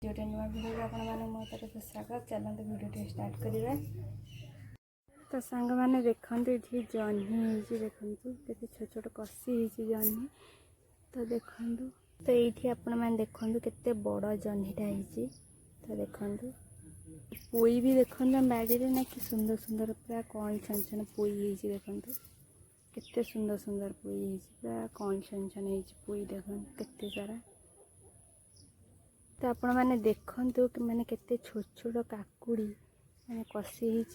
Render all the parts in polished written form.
जोटे नुआ भिडियो आपको मो तरफ स्वागत। चलते भिडियो स्टार्ट करिए। तो सांग मैंने देखते ये जह्नी देखु के छोट छोट कषि जह्नी तो देखु। तो ये आपण मैंने देखु के बड़ जह्नीटा हो। तो देखु पोई भी देखते बाड़ी में ना कि सुंदर सुंदर पूरा कण छन छन पोई देखु केते सुंदर सुंदर पोई पूरा कण छन छन पोई देखु केते सारा। तो आपण मैंने देखु कि मैंने केते छोट छोट काकुड़ी मैंने कषि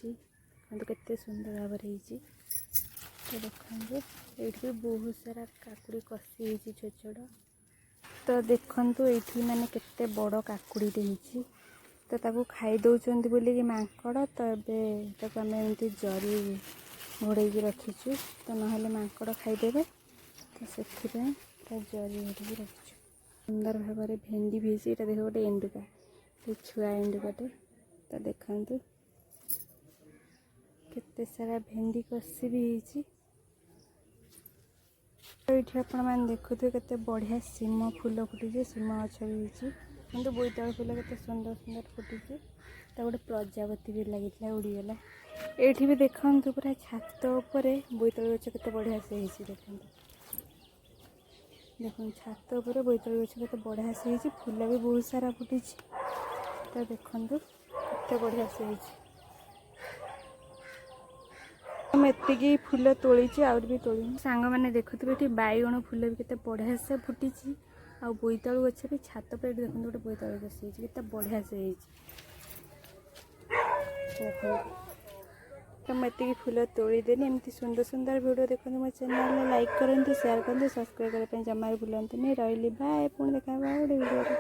केते सुंदर भाव तो देखो ये बहुत सारा काकुड़ी कषि छोट छोट। तो देखु ये मैंने केते बड़ काकुड़ी तो ताको खाई दौरान बोलिए माकड़। तो ये आम एमती जरी घोड़े रखीचु तो ना माकड़ खाईदेवे तो से जरी घोड़े रखीचु। सुंदर भाव में भेंडी भी देख गोटे एंडुका छुआ एंडुकाटे। तो देखु केते सारा भेंडी कषि भी ये मैंने देखुए केते बढ़िया सीम फूल फुटी सीम गछ भी किंतु बोईतालु फूल के सुंदर सुंदर फुटी तो गोटे प्रजापति भी लगी उड़ीगला। ये भी देखु पूरा छात उपर बोईतालु गछ के बढ़िया से देखते देखो छात उपर बोईतालु गछ के बढ़िया से फूल भी बहुत सारा फुटी। तो देखु केते बढ़िया से एति फूल तोड़ी आउर भी तोड़ी सांग मैंने देखुए ये बैगण फूल भी केते बढ़िया से फुटी आ बोईतालु गछ भी छात पर देखते गोटे बोईतालु गछ केते बढ़िया से तो मुझे फूल तोड़देनि एमती सुंदर सुंदर वीडियो देखते मो चैनल लाइक करते शेयर करते सब्सक्राइब करने जमार भूलते नहीं। रही बाय पुणी देखा गोटे वीडियो।